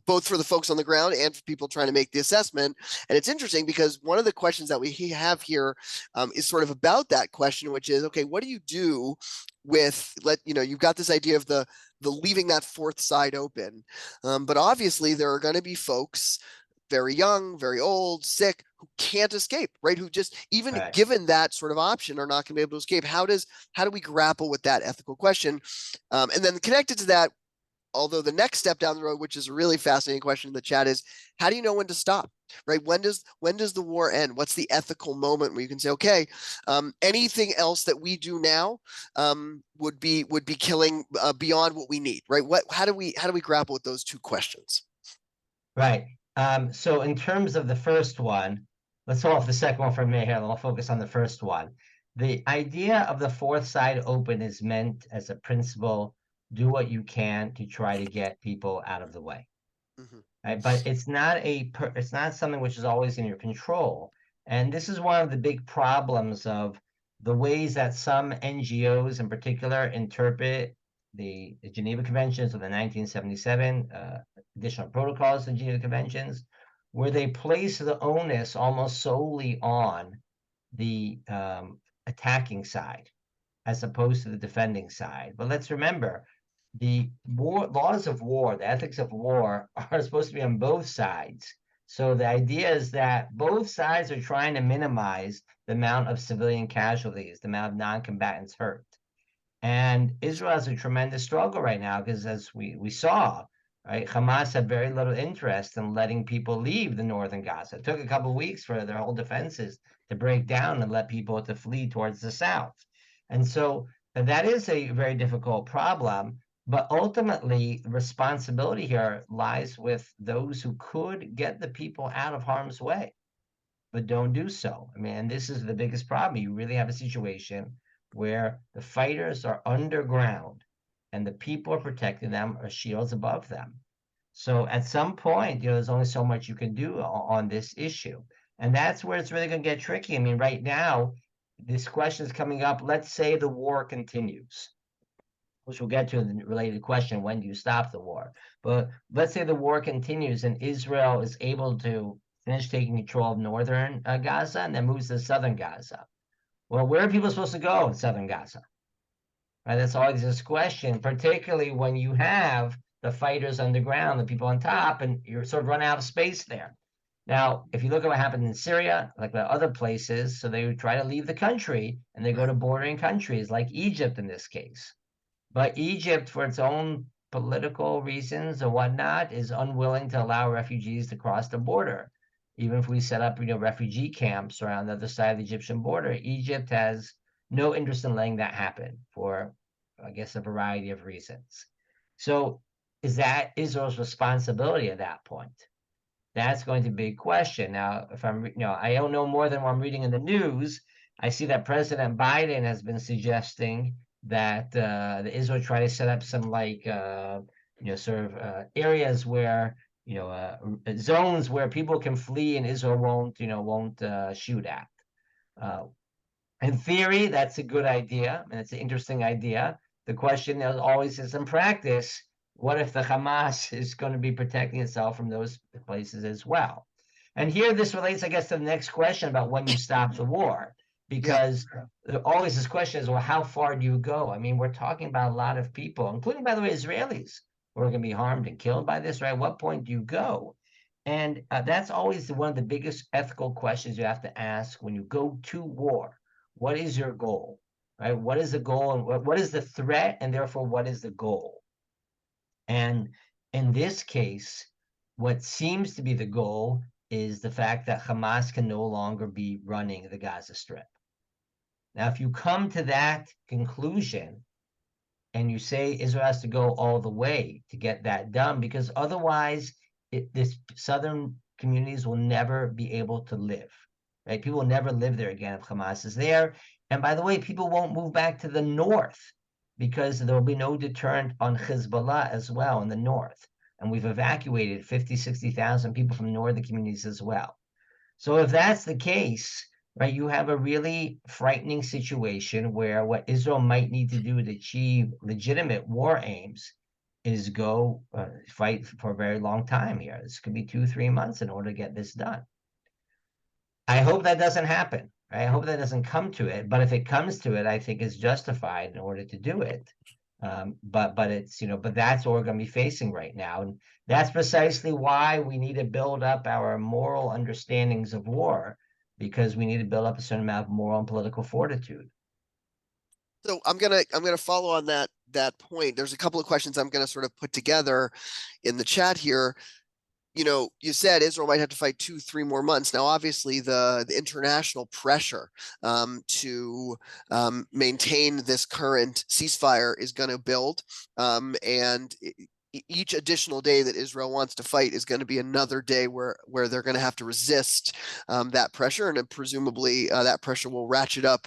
[SPEAKER 2] both for the folks on the ground and for people trying to make the assessment. And it's interesting because one of the questions that we have here is sort of about that question, which is, okay, what do you do with, you've got this idea of the leaving that fourth side open, but obviously there are going to be folks very young, very old, sick, who can't escape, right? Who just, even
[SPEAKER 3] Right.
[SPEAKER 2] given that sort of option, are not going to be able to escape. How do we grapple with that ethical question? And then connected to that, although the next step down the road, which is a really fascinating question in the chat, is how do you know when to stop, right? When does the war end? What's the ethical moment where you can say, okay, anything else that we do now would be killing beyond what we need, right? How do we grapple with those two questions?
[SPEAKER 3] Right. So in terms of the first one, let's hold off the second one for a minute here. I'll focus on the first one. The idea of the fourth side open is meant as a principle: do what you can to try to get people out of the way.
[SPEAKER 2] Mm-hmm.
[SPEAKER 3] Right? But it's not something which is always in your control. And this is one of the big problems of the ways that some NGOs in particular interpret the Geneva Conventions of the 1977 additional protocols to Geneva Conventions, where they place the onus almost solely on the attacking side as opposed to the defending side. But let's remember, the laws of war, the ethics of war, are supposed to be on both sides. So the idea is that both sides are trying to minimize the amount of civilian casualties, the amount of non-combatants hurt. And Israel has a tremendous struggle right now because, as we saw, right, Hamas had very little interest in letting people leave the northern Gaza. It took a couple of weeks for their whole defenses to break down and let people to flee towards the south. And so that is a very difficult problem. But ultimately, the responsibility here lies with those who could get the people out of harm's way, but don't do so. I mean, and this is the biggest problem. You really have a situation where the fighters are underground and the people are protecting them or shields above them. So at some point, there's only so much you can do on this issue. And that's where it's really going to get tricky. I mean, right now, this question is coming up. Let's say the war continues, which we'll get to in the related question: when do you stop the war? But let's say the war continues and Israel is able to finish taking control of northern Gaza and then moves to southern Gaza. Well, where are people supposed to go in southern Gaza? Right, that's always this question, particularly when you have the fighters underground, the people on top, and you're sort of running out of space there. Now, if you look at what happened in Syria, like other places, so they would try to leave the country and they go to bordering countries like Egypt in this case. But Egypt, for its own political reasons or whatnot, is unwilling to allow refugees to cross the border. Even if we set up, refugee camps around the other side of the Egyptian border, Egypt has no interest in letting that happen for, I guess, a variety of reasons. So is that Israel's responsibility at that point? That's going to be a question. Now, if I don't know more than what I'm reading in the news. I see that President Biden has been suggesting that the Israel try to set up some areas where zones where people can flee and Israel won't shoot at. In theory, that's a good idea, and it's an interesting idea. The question always is, in practice, what if the Hamas is going to be protecting itself from those places as well? And here this relates, I guess, to the next question about when you stop the war, because always this question is, well, how far do you go? I mean, we're talking about a lot of people, including, by the way, Israelis, who are going to be harmed and killed by this, right? At what point do you go? And that's always one of the biggest ethical questions you have to ask when you go to war. What is your goal, right? What is the goal, and what is the threat, and therefore what is the goal? And in this case, what seems to be the goal is the fact that Hamas can no longer be running the Gaza Strip. Now, if you come to that conclusion and you say Israel has to go all the way to get that done, because otherwise this southern communities will never be able to live. Right? People will never live there again if Hamas is there. And by the way, people won't move back to the north because there will be no deterrent on Hezbollah as well in the north. And we've evacuated 50, 60,000 people from northern communities as well. So if that's the case, right, you have a really frightening situation where what Israel might need to do to achieve legitimate war aims is go fight for a very long time here. This could be 2-3 months in order to get this done. I hope that doesn't happen. Right? I hope that doesn't come to it. But if it comes to it, I think it's justified in order to do it. But that's what we're going to be facing right now, and that's precisely why we need to build up our moral understandings of war, because we need to build up a certain amount of moral and political fortitude.
[SPEAKER 2] So I'm gonna follow on that point. There's a couple of questions I'm gonna sort of put together in the chat here. You said Israel might have to fight 2-3 more months. Now, obviously, the international pressure to maintain this current ceasefire is going to build, and each additional day that Israel wants to fight is going to be another day where they're going to have to resist that pressure, and presumably that pressure will ratchet up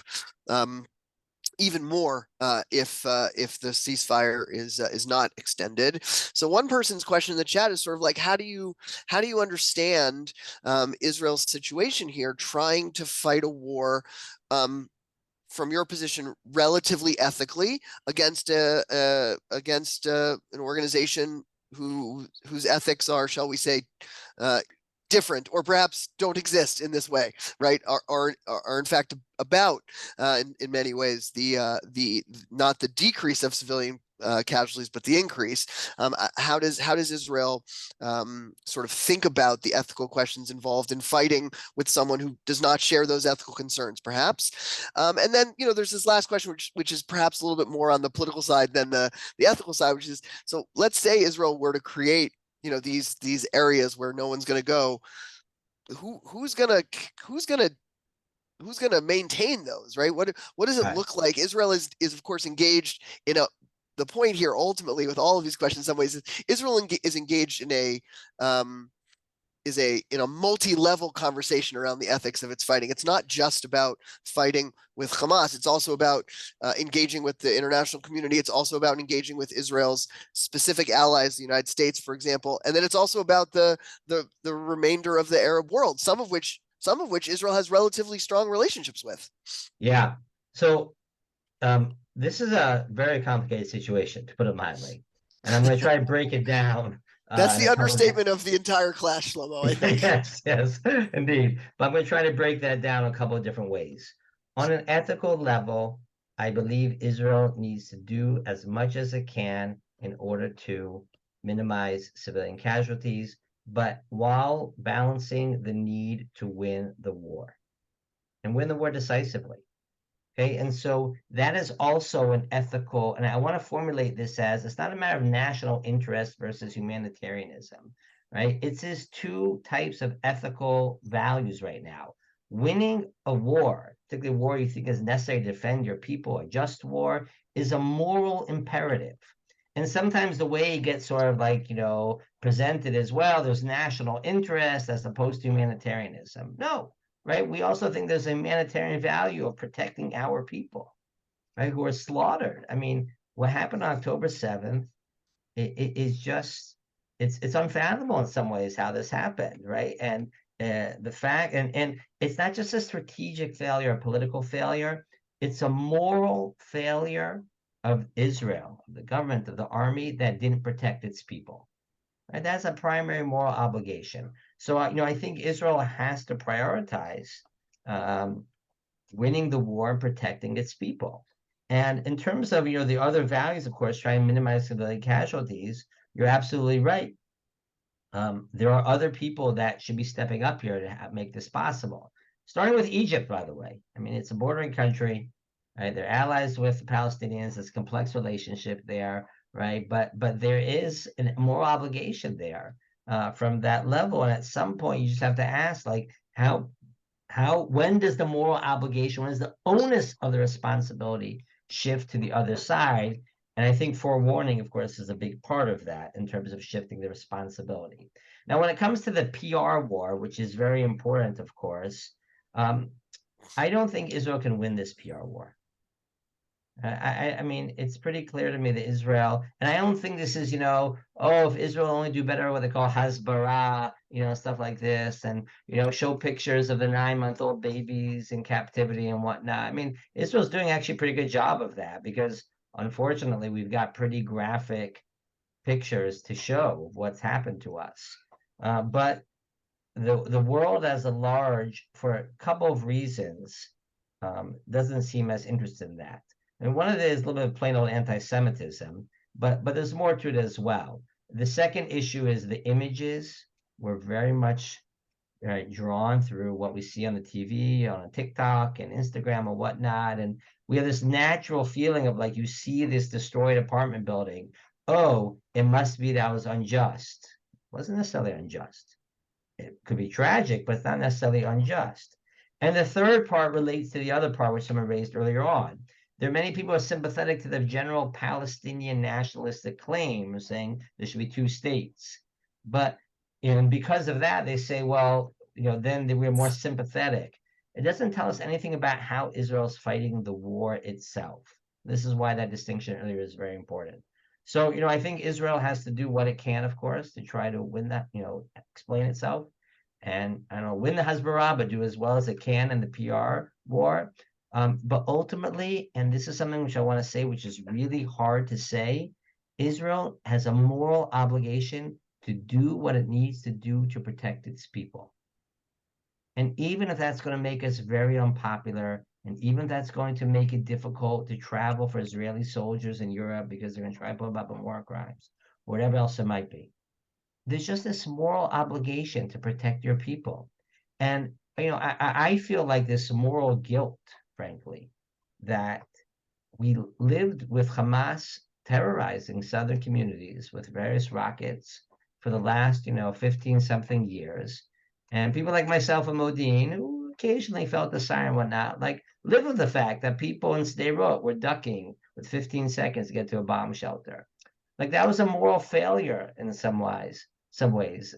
[SPEAKER 2] even more if the ceasefire is not extended. So one person's question in the chat is sort of like, how do you understand Israel's situation here, trying to fight a war from your position relatively ethically against an organization whose ethics are, shall we say, different, or perhaps don't exist in this way, right? Are in fact about in many ways the not the decrease of civilian casualties, but the increase. How does Israel sort of think about the ethical questions involved in fighting with someone who does not share those ethical concerns, perhaps? And then there's this last question, which is perhaps a little bit more on the political side than the ethical side, which is, so let's say Israel were to create these areas where no one's going to go. Who's gonna maintain those, right? What does it look like? Israel is of course engaged in the point here ultimately with all of these questions in some ways is Israel is engaged in a multi-level conversation around the ethics of its fighting. It's not just about fighting with Hamas. It's also about engaging with the international community. It's also about engaging with Israel's specific allies, the United States, for example. And then it's also about the remainder of the Arab world, some of which Israel has relatively strong relationships with.
[SPEAKER 3] Yeah. So this is a very complicated situation, to put it mildly. And I'm going to try to break it down.
[SPEAKER 2] That's the understatement of the entire class, Shlomo, I think.
[SPEAKER 3] Yes, indeed. But I'm going to try to break that down a couple of different ways. On an ethical level, I believe Israel needs to do as much as it can in order to minimize civilian casualties, but while balancing the need to win the war and win the war decisively. Okay, and so that is also an ethical, and I want to formulate this as, it's not a matter of national interest versus humanitarianism, right? It's these two types of ethical values right now. Winning a war, particularly a war you think is necessary to defend your people, a just war, is a moral imperative. And sometimes the way it gets sort of like, presented as, well, there's national interest as opposed to humanitarianism. No. Right? We also think there's a humanitarian value of protecting our people, right, who are slaughtered. I mean, what happened on October 7th is just it's unfathomable in some ways how this happened, right? And the fact, and it's not just a strategic failure, a political failure, it's a moral failure of Israel, of the government, of the army that didn't protect its people. Right? That's a primary moral obligation. So, I think Israel has to prioritize winning the war and protecting its people. And in terms of, the other values, of course, trying to minimize civilian casualties, you're absolutely right. There are other people that should be stepping up here to make this possible. Starting with Egypt, by the way. I mean, it's a bordering country, right? They're allies with the Palestinians. It's a complex relationship there, right? But there is a moral obligation there from that level. And at some point, you just have to ask, like, when does the moral obligation, when does the onus of the responsibility shift to the other side? And I think forewarning, of course, is a big part of that in terms of shifting the responsibility. Now, when it comes to the PR war, which is very important, of course, I don't think Israel can win this PR war. I mean, it's pretty clear to me that Israel, and I don't think this is, if Israel only do better what they call hasbara, stuff like this, and, show pictures of the 9-month-old babies in captivity and whatnot. I mean, Israel's doing actually a pretty good job of that because unfortunately we've got pretty graphic pictures to show of what's happened to us. But the world as a large, for a couple of reasons, doesn't seem as interested in that. And one of it is a little bit of plain old anti-Semitism, but there's more to it as well. The second issue is the images were very much drawn through what we see on the TV, on TikTok and Instagram and whatnot. And we have this natural feeling of like, you see this destroyed apartment building. Oh, it must be that was unjust. It wasn't necessarily unjust. It could be tragic, but it's not necessarily unjust. And the third part relates to the other part, which someone raised earlier on. There are many people who are sympathetic to the general Palestinian nationalistic claim, saying there should be 2 states. But because of that, they say, well, then we're more sympathetic. It doesn't tell us anything about how Israel's fighting the war itself. This is why that distinction earlier is very important. So, I think Israel has to do what it can, of course, to try to win that, explain itself. And I don't know, win the Hasbara, but do as well as it can in the PR war. But ultimately, and this is something which I want to say, which is really hard to say, Israel has a moral obligation to do what it needs to do to protect its people. And even if that's going to make us very unpopular, and even if that's going to make it difficult to travel for Israeli soldiers in Europe because they're going to try to put them up on war crimes, whatever else it might be, there's just this moral obligation to protect your people. And, I feel like this moral guilt, frankly, that we lived with Hamas terrorizing southern communities with various rockets for the last, 15 something years. And people like myself and Modine, who occasionally felt the siren and whatnot, like live with the fact that people in Sderot were ducking with 15 seconds to get to a bomb shelter. Like that was a moral failure in some ways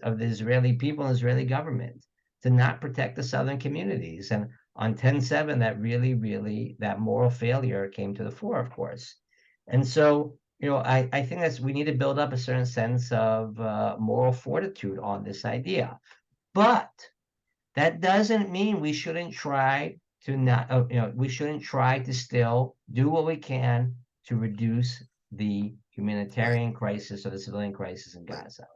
[SPEAKER 3] of the Israeli people and Israeli government to not protect the southern communities. And on 10/7, that really, that moral failure came to the fore, of course. And so, I think we need to build up a certain sense of moral fortitude on this idea. But that doesn't mean we shouldn't try to we shouldn't try to still do what we can to reduce the humanitarian crisis or the civilian crisis in Gaza.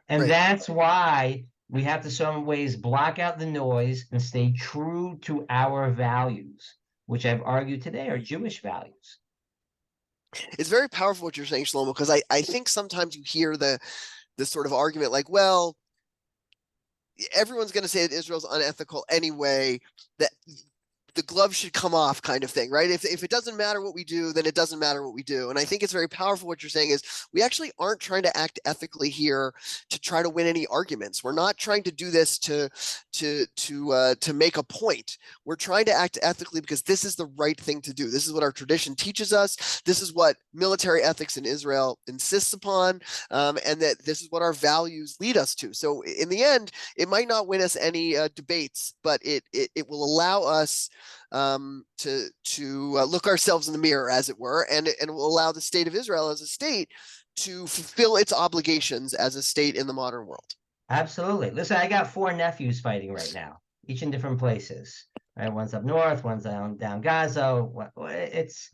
[SPEAKER 3] And that's why we have to, some ways, block out the noise and stay true to our values, which I've argued today are Jewish values.
[SPEAKER 2] It's very powerful what you're saying, Shlomo, because I think sometimes you hear the sort of argument like, well, everyone's going to say that Israel's unethical anyway, that the glove should come off kind of thing, right? If it doesn't matter what we do, then it doesn't matter what we do. And I think it's very powerful what you're saying is we actually aren't trying to act ethically here to try to win any arguments. We're not trying to do this to make a point. We're trying to act ethically because this is the right thing to do. This is what our tradition teaches us. This is what military ethics in Israel insists upon, and that this is what our values lead us to. So in the end, it might not win us any debates, but it will allow us to look ourselves in the mirror, as it were, and it will allow the state of Israel as a state to fulfill its obligations as a state in the modern world.
[SPEAKER 3] Absolutely. Listen, I got 4 nephews fighting right now, each in different places. Right, one's up north, one's down Gaza. It's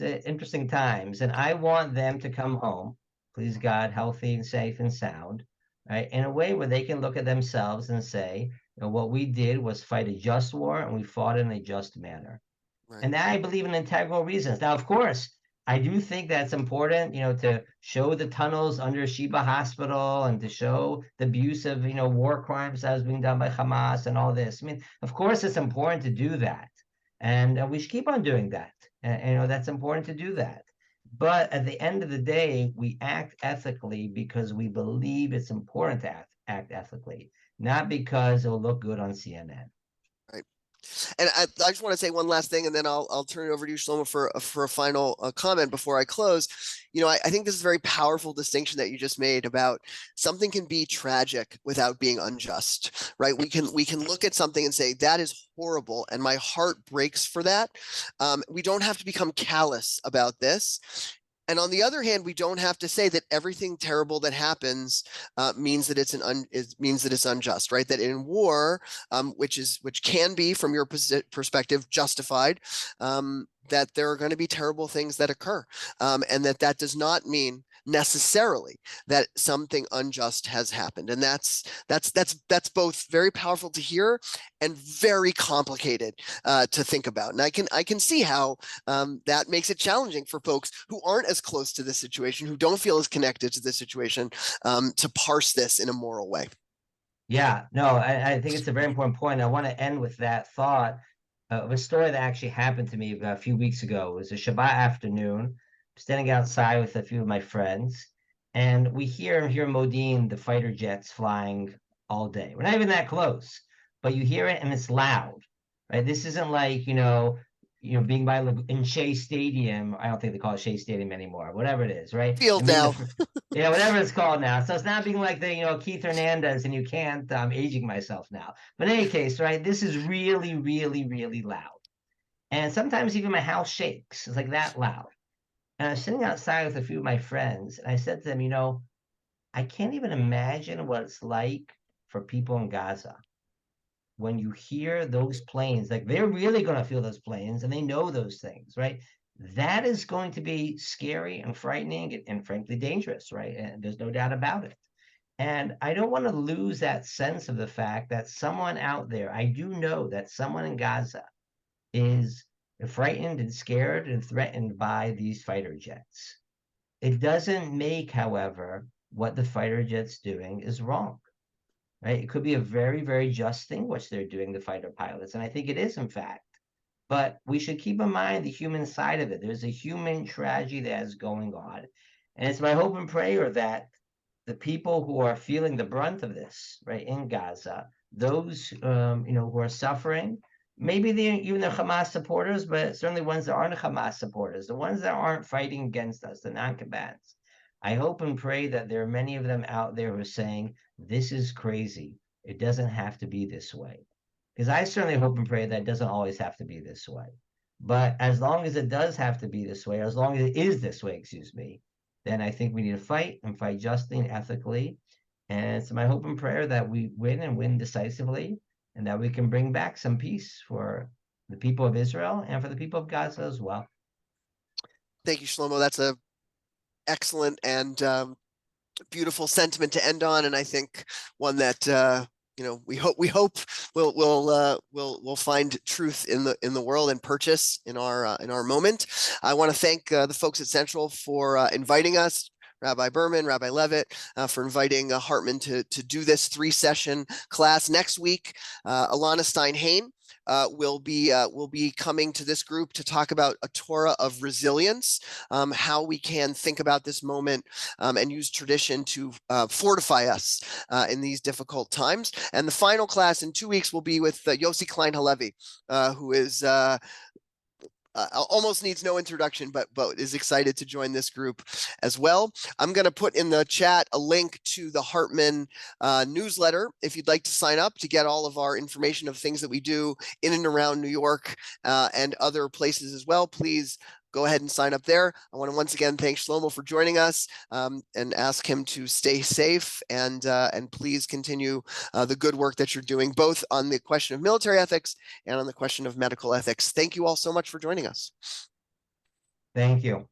[SPEAKER 3] interesting times, and I want them to come home, please God, healthy and safe and sound, right, in a way where they can look at themselves and say, what we did was fight a just war, and we fought in a just manner.
[SPEAKER 2] Right.
[SPEAKER 3] And that I believe in integral reasons. Now, of course, I do think that's important, to show the tunnels under Sheba Hospital and to show the abuse of, war crimes that was being done by Hamas and all this. I mean, of course, it's important to do that. And we should keep on doing that. And, that's important to do that. But at the end of the day, we act ethically because we believe it's important to act ethically, not because it'll look good on CNN.
[SPEAKER 2] And I just want to say one last thing, and then I'll turn it over to you, Shlomo, for a final comment before I close. I think this is a very powerful distinction that you just made about something can be tragic without being unjust, right? We can look at something and say that is horrible, and my heart breaks for that. We don't have to become callous about this. And on the other hand, we don't have to say that everything terrible that happens means that it's unjust, right? That in war, which can be from your perspective justified, that there are going to be terrible things that occur, and that does not mean necessarily that something unjust has happened. And that's both very powerful to hear and very complicated to think about. And I can see how that makes it challenging for folks who aren't as close to this situation, who don't feel as connected to this situation, to parse this in a moral way.
[SPEAKER 3] Yeah, no, I think it's a very important point. I want to end with that thought of a story that actually happened to me a few weeks ago. It was a Shabbat afternoon, standing outside with a few of my friends, and we hear here in Modine the fighter jets flying all day. We're not even that close, but you hear it and it's loud, right? This isn't like, being by in Shea Stadium. I don't think they call it Shea Stadium anymore, whatever it is, right?
[SPEAKER 2] Field now.
[SPEAKER 3] Yeah, whatever it's called now. So it's not being like the, Keith Hernandez, and you can't, I'm aging myself now. But in any case, right, this is really, really, really loud. And sometimes even my house shakes. It's like that loud. And I was sitting outside with a few of my friends, and I said to them, I can't even imagine what it's like for people in Gaza when you hear those planes. Like, they're really going to feel those planes, and they know those things, right? That is going to be scary and frightening and frankly dangerous, right? And there's no doubt about it. And I don't want to lose that sense of the fact that someone out there, I do know that someone in Gaza is frightened and scared and threatened by these fighter jets. It doesn't make, however, what the fighter jets doing is wrong, right? It could be a very, very just thing which they're doing, the fighter pilots. And I think it is, in fact. But we should keep in mind the human side of it. There's a human tragedy that is going on. And it's my hope and prayer that the people who are feeling the brunt of this, right, in Gaza, those, who are suffering, maybe even the Hamas supporters, but certainly ones that aren't Hamas supporters, the ones that aren't fighting against us, the non-combatants. I hope and pray that there are many of them out there who are saying, this is crazy. It doesn't have to be this way. Because I certainly hope and pray that it doesn't always have to be this way. But as long as it does have to be this way, or as long as it is this way, then I think we need to fight and fight justly and ethically. And it's my hope and prayer that we win and win decisively, and that we can bring back some peace for the people of Israel and for the people of Gaza as well.
[SPEAKER 2] Thank you, Shlomo. That's a excellent and beautiful sentiment to end on, and I think one that we hope we'll find truth in the world and purchase in our moment. I want to thank the folks at Central for inviting us. Rabbi Berman, Rabbi Levitt, for inviting Hartman to do this 3-session class. Next week, Alana Stein-Hain will be coming to this group to talk about a Torah of resilience, how we can think about this moment and use tradition to fortify us in these difficult times. And the final class in 2 weeks will be with Yossi Klein Halevi, who is almost needs no introduction, but is excited to join this group as well. I'm going to put in the chat a link to the Hartman newsletter if you'd like to sign up to get all of our information of things that we do in and around New York and other places as well. Please go ahead and sign up there. I want to once again thank Shlomo for joining us, and ask him to stay safe, and please continue the good work that you're doing, both on the question of military ethics and on the question of medical ethics. Thank you all so much for joining us.
[SPEAKER 3] Thank you.